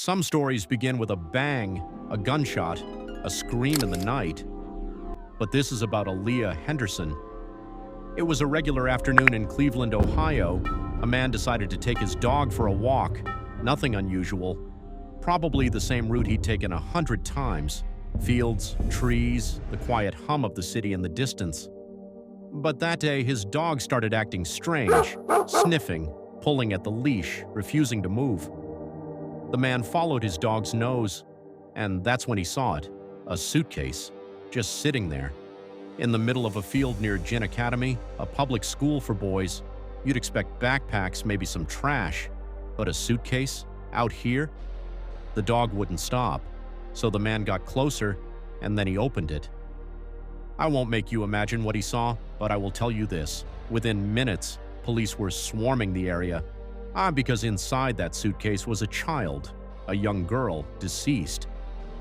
Some stories begin with a bang, a gunshot, a scream in the night. But this is about Aaliyah Henderson. It was a regular afternoon in Cleveland, Ohio. A man decided to take his dog for a walk. Nothing unusual. Probably the same route he'd taken 100 times. Fields, trees, the quiet hum of the city in the distance. But that day, his dog started acting strange, sniffing, pulling at the leash, refusing to move. The man followed his dog's nose, and that's when he saw it, a suitcase, just sitting there. In the middle of a field near Gin Academy, a public school for boys, you'd expect backpacks, maybe some trash, but a suitcase, out here? The dog wouldn't stop, so the man got closer, and then he opened it. I won't make you imagine what he saw, but I will tell you this. Within minutes, police were swarming the area. Because inside that suitcase was a child, a young girl, deceased.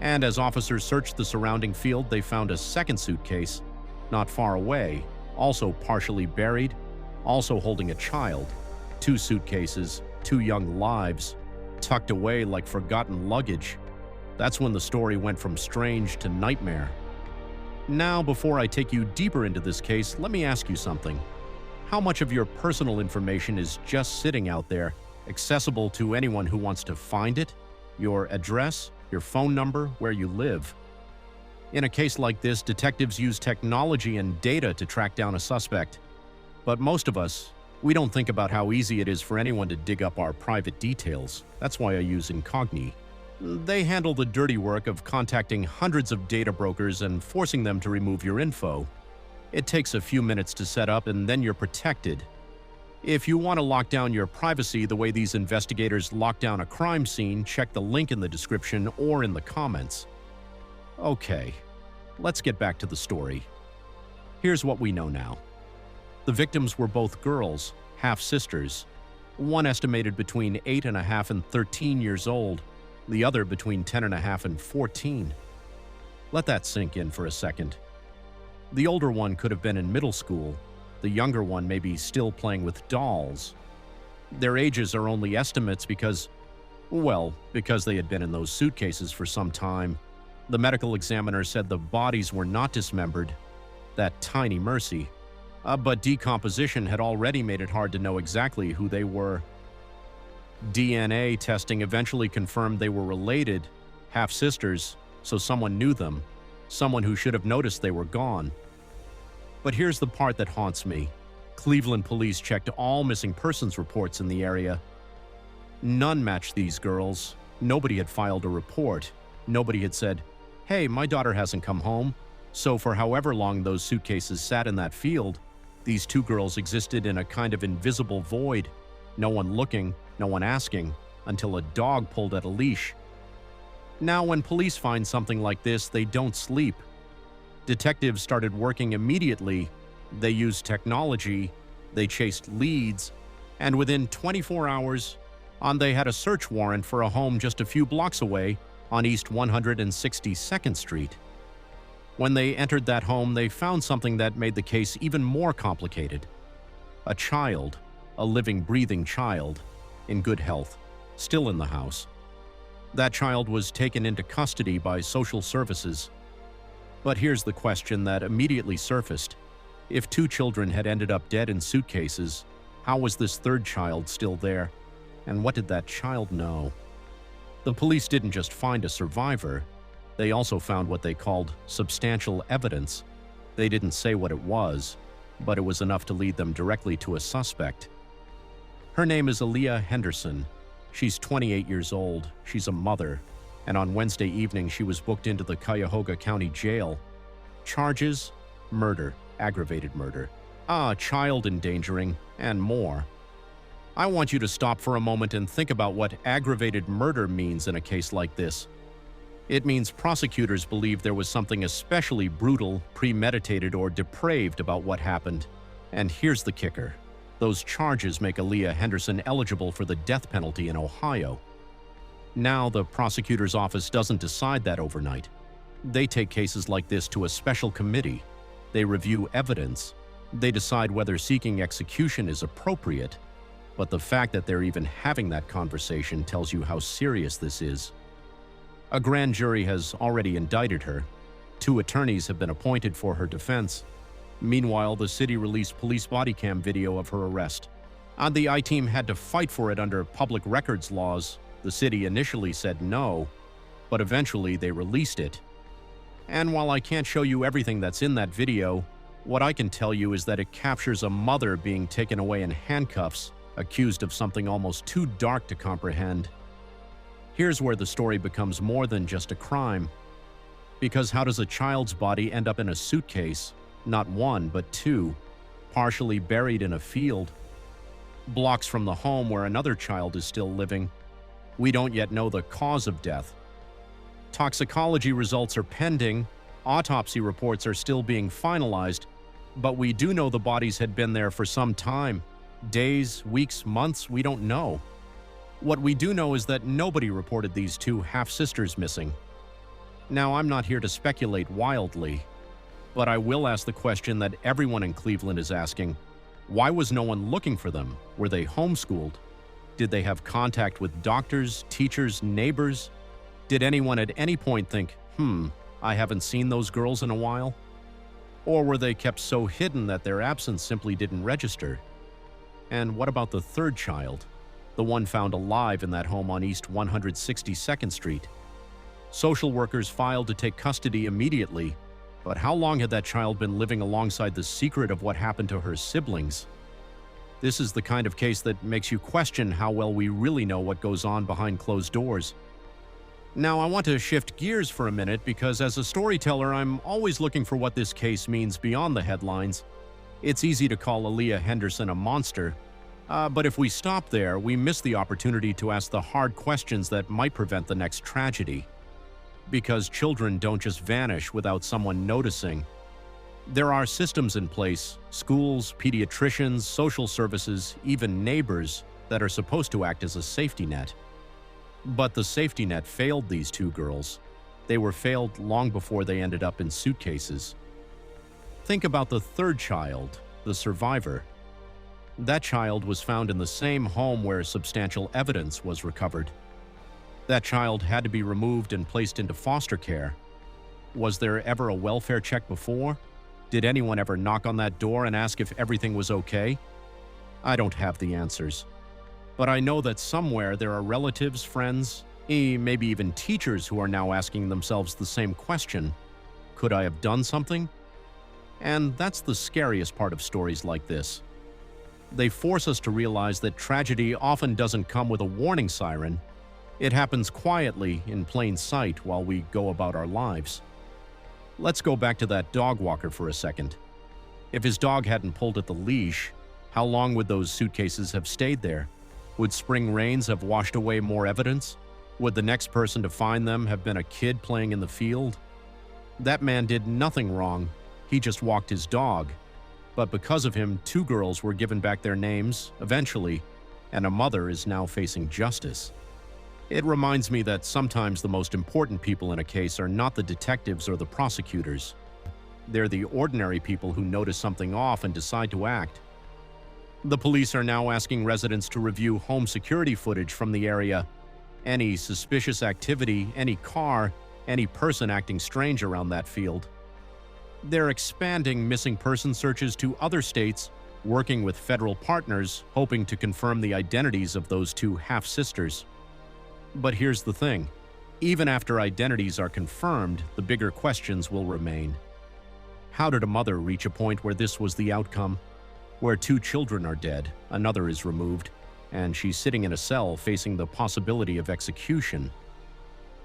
And as officers searched the surrounding field, they found a second suitcase, not far away, also partially buried, also holding a child. Two suitcases, two young lives, tucked away like forgotten luggage. That's when the story went from strange to nightmare. Now, before I take you deeper into this case, let me ask you something. How much of your personal information is just sitting out there, accessible to anyone who wants to find it? Your address, your phone number, where you live. In a case like this, detectives use technology and data to track down a suspect. But most of us, we don't think about how easy it is for anyone to dig up our private details. That's why I use Incogni. They handle the dirty work of contacting hundreds of data brokers and forcing them to remove your info. It takes a few minutes to set up, and then you're protected. If you want to lock down your privacy the way these investigators lock down a crime scene, check the link in the description or in the comments. Okay, let's get back to the story. Here's what we know now. The victims were both girls, half-sisters. One estimated between 8.5 and 13 years old, the other between 10.5 and 14. Let that sink in for a second. The older one could have been in middle school. The younger one may be still playing with dolls. Their ages are only estimates because they had been in those suitcases for some time. The medical examiner said the bodies were not dismembered. That tiny mercy. But decomposition had already made it hard to know exactly who they were. DNA testing eventually confirmed they were related, half-sisters, so someone knew them, someone who should have noticed they were gone. But here's the part that haunts me. Cleveland police checked all missing persons reports in the area. None matched these girls. Nobody had filed a report. Nobody had said, "Hey, my daughter hasn't come home." So for however long those suitcases sat in that field, these two girls existed in a kind of invisible void. No one looking, no one asking, until a dog pulled at a leash. Now, when police find something like this, they don't sleep. Detectives started working immediately. They used technology, they chased leads, and within 24 hours, they had a search warrant for a home just a few blocks away on East 162nd Street. When they entered that home, they found something that made the case even more complicated. A child, a living, breathing child, in good health, still in the house. That child was taken into custody by social services. But here's the question that immediately surfaced. If two children had ended up dead in suitcases, how was this third child still there? And what did that child know? The police didn't just find a survivor. They also found what they called substantial evidence. They didn't say what it was, but it was enough to lead them directly to a suspect. Her name is Aaliyah Henderson. She's 28 years old. She's a mother. And on Wednesday evening, she was booked into the Cuyahoga County Jail. Charges: murder, aggravated murder, child endangering, and more. I want you to stop for a moment and think about what aggravated murder means in a case like this. It means prosecutors believe there was something especially brutal, premeditated, or depraved about what happened. And here's the kicker. Those charges make Aaliyah Henderson eligible for the death penalty in Ohio. Now, the prosecutor's office doesn't decide that overnight. They take cases like this to a special committee. They review evidence. They decide whether seeking execution is appropriate. But the fact that they're even having that conversation tells you how serious this is. A grand jury has already indicted her. 2 attorneys have been appointed for her defense. Meanwhile, the city released police body cam video of her arrest. The I-Team had to fight for it under public records laws. The city initially said no, but eventually they released it. And while I can't show you everything that's in that video, what I can tell you is that it captures a mother being taken away in handcuffs, accused of something almost too dark to comprehend. Here's where the story becomes more than just a crime. Because how does a child's body end up in a suitcase, not 1 but 2, partially buried in a field, blocks from the home where another child is still living? We don't yet know the cause of death. Toxicology results are pending, autopsy reports are still being finalized, but we do know the bodies had been there for some time. Days, weeks, months, we don't know. What we do know is that nobody reported these 2 half-sisters missing. Now, I'm not here to speculate wildly, but I will ask the question that everyone in Cleveland is asking. Why was no one looking for them? Were they homeschooled? Did they have contact with doctors, teachers, neighbors? Did anyone at any point think, I haven't seen those girls in a while? Or were they kept so hidden that their absence simply didn't register? And what about the 3rd child? The one found alive in that home on East 162nd Street. Social workers filed to take custody immediately, but how long had that child been living alongside the secret of what happened to her siblings? This is the kind of case that makes you question how well we really know what goes on behind closed doors. Now, I want to shift gears for a minute because as a storyteller, I'm always looking for what this case means beyond the headlines. It's easy to call Aaliyah Henderson a monster, but if we stop there, we miss the opportunity to ask the hard questions that might prevent the next tragedy. Because children don't just vanish without someone noticing. There are systems in place, schools, pediatricians, social services, even neighbors, that are supposed to act as a safety net. But the safety net failed these 2 girls. They were failed long before they ended up in suitcases. Think about the 3rd child, the survivor. That child was found in the same home where substantial evidence was recovered. That child had to be removed and placed into foster care. Was there ever a welfare check before? Did anyone ever knock on that door and ask if everything was okay? I don't have the answers. But I know that somewhere there are relatives, friends, maybe even teachers who are now asking themselves the same question. Could I have done something? And that's the scariest part of stories like this. They force us to realize that tragedy often doesn't come with a warning siren. It happens quietly, in plain sight, while we go about our lives. Let's go back to that dog walker for a second. If his dog hadn't pulled at the leash, how long would those suitcases have stayed there? Would spring rains have washed away more evidence? Would the next person to find them have been a kid playing in the field? That man did nothing wrong. He just walked his dog. But because of him, 2 girls were given back their names, eventually, and a mother is now facing justice. It reminds me that sometimes the most important people in a case are not the detectives or the prosecutors. They're the ordinary people who notice something off and decide to act. The police are now asking residents to review home security footage from the area. Any suspicious activity, any car, any person acting strange around that field. They're expanding missing person searches to other states, working with federal partners, hoping to confirm the identities of those 2 half-sisters. But here's the thing. Even after identities are confirmed, the bigger questions will remain. How did a mother reach a point where this was the outcome? Where 2 children are dead, another is removed, and she's sitting in a cell facing the possibility of execution.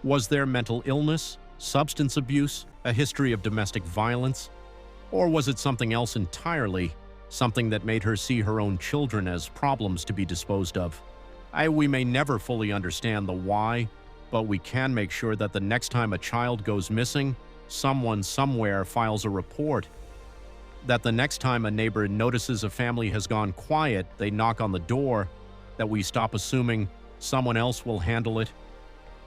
Was there mental illness, substance abuse, a history of domestic violence? Or was it something else entirely, something that made her see her own children as problems to be disposed of? We may never fully understand the why, but we can make sure that the next time a child goes missing, someone somewhere files a report. That the next time a neighbor notices a family has gone quiet, they knock on the door, that we stop assuming someone else will handle it.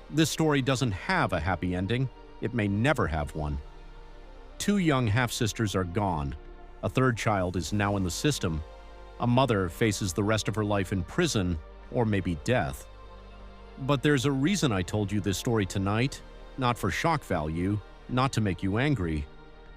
This story doesn't have a happy ending. It may never have one. 2 young half-sisters are gone. A 3rd child is now in the system. A mother faces the rest of her life in prison or maybe death. But there's a reason I told you this story tonight, not for shock value, not to make you angry,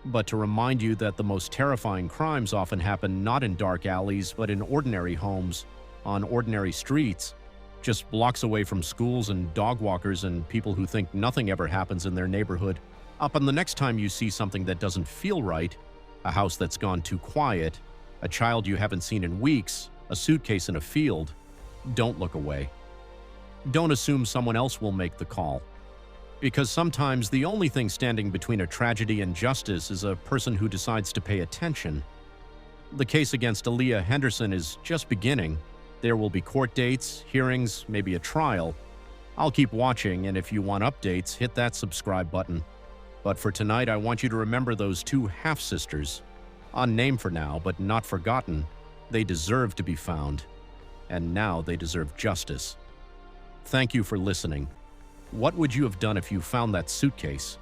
but to remind you that the most terrifying crimes often happen not in dark alleys but in ordinary homes, on ordinary streets, just blocks away from schools and dog walkers and people who think nothing ever happens in their neighborhood. Up on the next time you see something that doesn't feel right, a house that's gone too quiet, a child you haven't seen in weeks, a suitcase in a field, don't look away. Don't assume someone else will make the call. Because sometimes the only thing standing between a tragedy and justice is a person who decides to pay attention. The case against Aaliyah Henderson is just beginning. There will be court dates, hearings, maybe a trial. I'll keep watching, and if you want updates, hit that subscribe button. But for tonight, I want you to remember those two half-sisters. Unnamed for now, but not forgotten. They deserve to be found. And now they deserve justice. Thank you for listening. What would you have done if you found that suitcase?